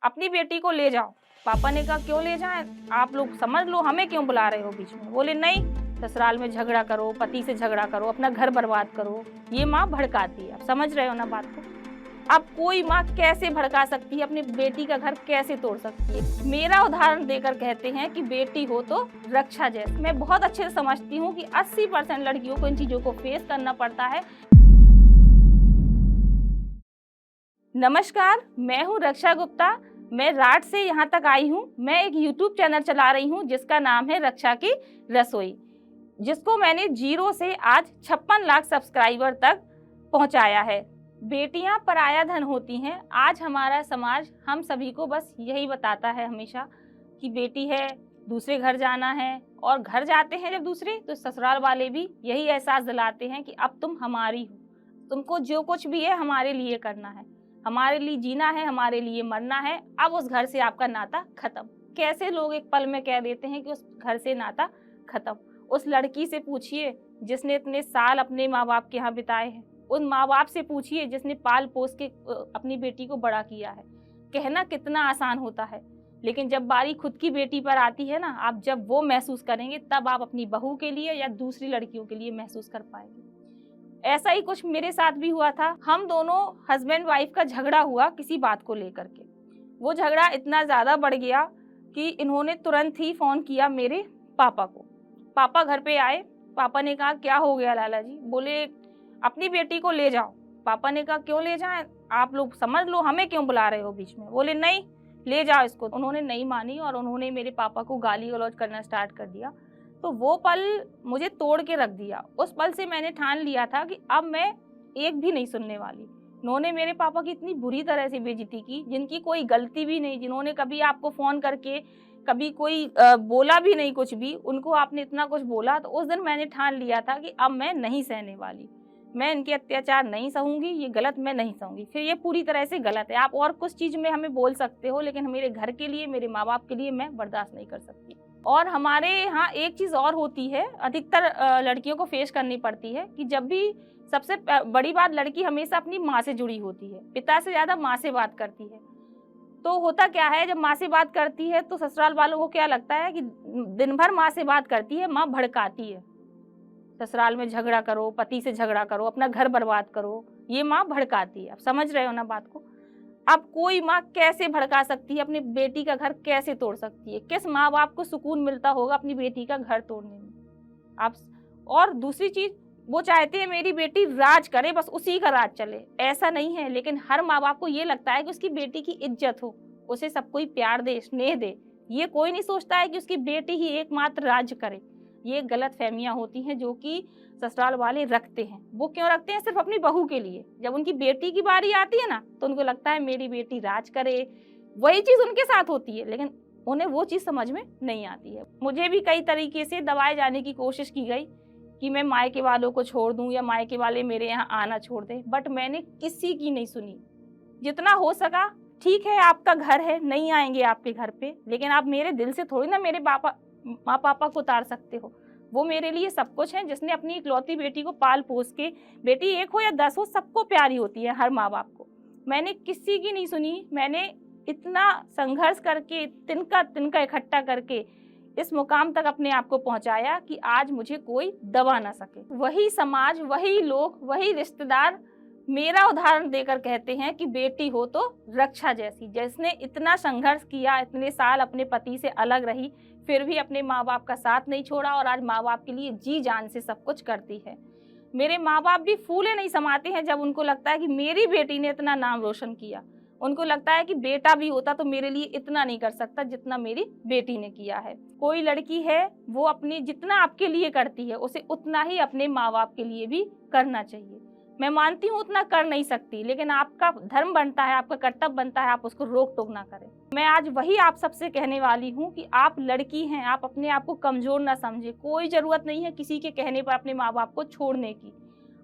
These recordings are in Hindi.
अपनी बेटी को ले जाओ। पापा ने कहा क्यों ले जाएं, आप लोग समझ लो, हमें क्यों बुला रहे हो बीच में। बोले नहीं, ससुराल में झगड़ा करो, पति से झगड़ा करो, अपना घर बर्बाद करो। ये माँ भड़काती है। आप समझ रहे हो ना बात को। अब कोई माँ कैसे भड़का सकती है, अपनी बेटी का घर कैसे तोड़ सकती है। मेरा उदाहरण देकर कहते हैं कि बेटी हो तो रक्षा जैसी। मैं बहुत अच्छे से समझती हूँ कि 80% लड़कियों को इन चीजों को फेस करना पड़ता है। नमस्कार, मैं हूँ रक्षा गुप्ता। मैं राट से यहाँ तक आई हूँ। मैं एक YouTube चैनल चला रही हूँ जिसका नाम है रक्षा की रसोई, जिसको मैंने 0 से आज 56 लाख सब्सक्राइबर तक पहुँचाया है। बेटियाँ पराया धन होती हैं। आज हमारा समाज हम सभी को बस यही बताता है हमेशा कि बेटी है, दूसरे घर जाना है, और घर जाते हैं जब दूसरे तो ससुराल वाले भी यही एहसास दिलाते हैं कि अब तुम हमारी हो, तुमको जो कुछ भी है हमारे लिए करना है, हमारे लिए जीना है, हमारे लिए मरना है। अब उस घर से आपका नाता खत्म। कैसे लोग एक पल में कह देते हैं कि उस घर से नाता खत्म। उस लड़की से पूछिए जिसने इतने साल अपने माँ बाप के यहाँ बिताए हैं। उन माँ बाप से पूछिए जिसने पाल पोस के अपनी बेटी को बड़ा किया है। कहना कितना आसान होता है, लेकिन जब बारी खुद की बेटी पर आती है ना, आप जब वो महसूस करेंगे तब आप अपनी बहू के लिए या दूसरी लड़कियों के लिए महसूस कर पाएंगे। ऐसा ही कुछ मेरे साथ भी हुआ था। हम दोनों हस्बैंड वाइफ का झगड़ा हुआ किसी बात को लेकर के। वो झगड़ा इतना ज़्यादा बढ़ गया कि इन्होंने तुरंत ही फ़ोन किया मेरे पापा को। पापा घर पे आए। पापा ने कहा क्या हो गया लाला जी। बोले अपनी बेटी को ले जाओ। पापा ने कहा क्यों ले जाएं, आप लोग समझ लो, हमें क्यों बुला रहे हो बीच में। बोले नहीं, ले जाओ इसको। उन्होंने नहीं मानी और उन्होंने मेरे पापा को गाली गलौज करना स्टार्ट कर दिया। तो वो पल मुझे तोड़ के रख दिया। उस पल से मैंने ठान लिया था कि अब मैं एक भी नहीं सुनने वाली। उन्होंने मेरे पापा की इतनी बुरी तरह से बेइज्जती की, जिनकी कोई गलती भी नहीं, जिन्होंने कभी आपको फ़ोन करके कभी कोई बोला भी नहीं कुछ भी, उनको आपने इतना कुछ बोला। तो उस दिन मैंने ठान लिया था कि अब मैं नहीं सहने वाली, मैं इनके अत्याचार नहीं सहूँगी, ये गलत मैं नहीं सहूँगी। फिर ये पूरी तरह से गलत है। आप और कुछ चीज़ में हमें बोल सकते हो, लेकिन मेरे घर के लिए, मेरे माँ बाप के लिए मैं बर्दाश्त नहीं कर सकती। और हमारे यहाँ एक चीज़ और होती है, अधिकतर लड़कियों को फेस करनी पड़ती है कि जब भी सबसे बड़ी बात, लड़की हमेशा अपनी माँ से जुड़ी होती है, पिता से ज़्यादा माँ से बात करती है। तो होता क्या है, जब माँ से बात करती है तो ससुराल वालों को क्या लगता है कि दिन भर माँ से बात करती है, माँ भड़काती है। ससुराल में झगड़ा करो, पति से झगड़ा करो, अपना घर बर्बाद करो, ये माँ भड़काती है। आप समझ रहे हो ना बात को। अब कोई माँ कैसे भड़का सकती है, अपनी बेटी का घर कैसे तोड़ सकती है। किस माँ बाप को सुकून मिलता होगा अपनी बेटी का घर तोड़ने में। आप और दूसरी चीज, वो चाहते हैं मेरी बेटी राज करे, बस उसी का राज चले। ऐसा नहीं है, लेकिन हर माँ बाप को ये लगता है कि उसकी बेटी की इज्जत हो, उसे सब कोई प्यार दे, स्नेह दे। ये कोई नहीं सोचता है कि उसकी बेटी ही एकमात्र राज करे। ये गलत फहमियाँ होती हैं जो कि ससुराल वाले रखते हैं। वो क्यों रखते हैं? सिर्फ अपनी बहू के लिए। जब उनकी बेटी की बारी आती है ना, तो उनको लगता है मेरी बेटी राज करे, वही चीज़ उनके साथ होती है, लेकिन उन्हें वो चीज़ समझ में नहीं आती है। मुझे भी कई तरीके से दबाए जाने की कोशिश की गई कि मैं मायके वालों को छोड़ दूं या मायके वाले मेरे यहाँ आना छोड़ दें, बट मैंने किसी की नहीं सुनी। जितना हो सका, ठीक है आपका घर है, नहीं आएंगे आपके घर पे, लेकिन आप मेरे दिल से थोड़ी ना मेरे माँ पापा को उतार सकते हो। वो मेरे लिए सब कुछ है, जिसने अपनी इकलौती बेटी को पाल पोस के, बेटी 1 हो या 10 हो, सबको प्यारी होती है हर माँ बाप को। मैंने किसी की नहीं सुनी। मैंने इतना संघर्ष करके, तिनका इकट्ठा करके इस मुकाम तक अपने आप को पहुंचाया कि आज मुझे कोई दबा ना सके। वही समाज, वही लोग, वही रिश्तेदार मेरा उदाहरण देकर कहते हैं कि बेटी हो तो रक्षा जैसी। जिसने इतना संघर्ष किया, इतने साल अपने पति से अलग रही, फिर भी अपने माँ बाप का साथ नहीं छोड़ा और आज माँ बाप के लिए जी जान से सब कुछ करती है। मेरे माँ बाप भी फूले नहीं समाते हैं जब उनको लगता है कि मेरी बेटी ने इतना नाम रोशन किया। उनको लगता है कि बेटा भी होता तो मेरे लिए इतना नहीं कर सकता जितना मेरी बेटी ने किया है। कोई लड़की है, वो अपनी जितना आपके लिए करती है, उसे उतना ही अपने माँ बाप के लिए भी करना चाहिए। मैं मानती हूँ उतना कर नहीं सकती, लेकिन आपका धर्म बनता है, आपका कर्तव्य बनता है, आप उसको रोक टोक ना करें। मैं आज वही आप सबसे कहने वाली हूँ कि आप लड़की हैं, आप अपने आप को कमजोर ना समझे। कोई जरूरत नहीं है किसी के कहने पर अपने माँ बाप को छोड़ने की।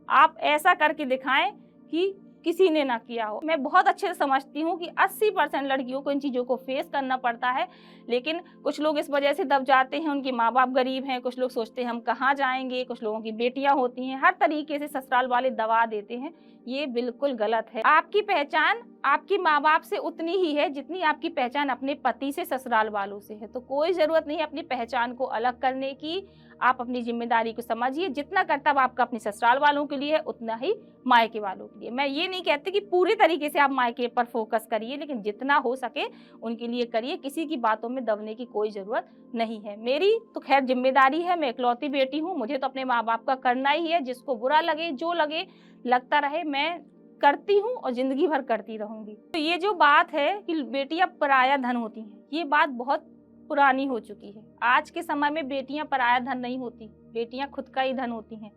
आप ऐसा करके दिखाएं कि किसी ने ना किया हो। मैं बहुत अच्छे से समझती हूँ कि 80% लड़कियों को इन चीज़ों को फेस करना पड़ता है, लेकिन कुछ लोग इस वजह से दब जाते हैं, उनके माँ बाप गरीब हैं, कुछ लोग सोचते हैं हम कहाँ जाएंगे, कुछ लोगों की बेटियाँ होती हैं, हर तरीके से ससुराल वाले दबा देते हैं। ये बिल्कुल गलत है। आपकी पहचान आपके माँ बाप से उतनी ही है जितनी आपकी पहचान अपने पति से, ससुराल वालों से है। तो कोई ज़रूरत नहीं है अपनी पहचान को अलग करने की। आप अपनी ज़िम्मेदारी को समझिए। जितना कर्तव्य आपका अपने ससुराल वालों के लिए है, उतना ही मायके वालों के लिए। मैं ये नहीं कहती कि पूरी तरीके से आप मायके पर फोकस करिए, लेकिन जितना हो सके उनके लिए करिए। किसी की बातों में दबने की कोई ज़रूरत नहीं है। मेरी तो खैर ज़िम्मेदारी है, मैं इकलौती बेटी हूँ, मुझे तो अपने माँ बाप का करना ही है। जिसको बुरा लगे, जो लगे, लगता रहे, मैं करती हूँ और ज़िंदगी भर करती रहूँगी। तो ये जो बात है कि बेटियां पराया धन होती हैं, ये बात बहुत पुरानी हो चुकी है। आज के समय में बेटियां पराया धन नहीं होती, बेटियां खुद का ही धन होती हैं।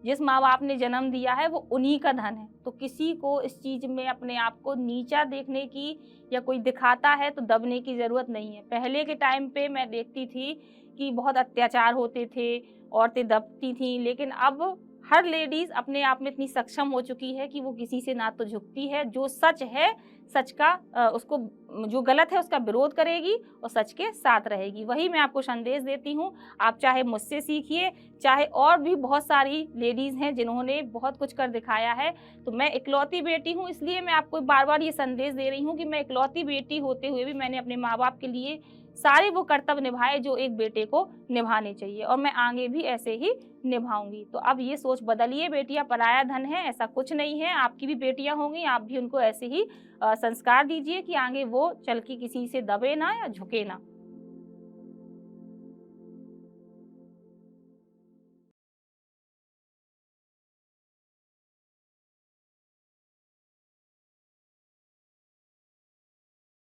जिस माँ बाप ने जन्म दिया है वो उन्हीं का धन है। तो किसी को इस चीज़ में अपने आप को नीचा देखने की या कोई दिखाता है तो दबने की ज़रूरत नहीं है। पहले के टाइम पे मैं देखती थी कि बहुत अत्याचार होते थे, औरतें दबती थीं, लेकिन अब हर लेडीज़ अपने आप में इतनी सक्षम हो चुकी है कि वो किसी से ना तो झुकती है। जो सच है, सच का उसको, जो गलत है उसका विरोध करेगी और सच के साथ रहेगी। वही मैं आपको संदेश देती हूँ। आप चाहे मुझसे सीखिए, चाहे और भी बहुत सारी लेडीज़ हैं जिन्होंने बहुत कुछ कर दिखाया है। तो मैं इकलौती बेटी हूँ, इसलिए मैं आपको बार बार ये संदेश दे रही हूँ कि मैं इकलौती बेटी होते हुए भी मैंने अपने माँ बाप के लिए सारे वो कर्तव्य निभाए जो एक बेटे को निभाने चाहिए, और मैं आगे भी ऐसे ही निभाऊंगी। तो अब ये सोच बदलिए, बेटियां पराया धन है, ऐसा कुछ नहीं है। आपकी भी बेटियां होंगी, आप भी उनको ऐसे ही संस्कार दीजिए कि आगे वो चल के किसी से दबे ना या झुके ना।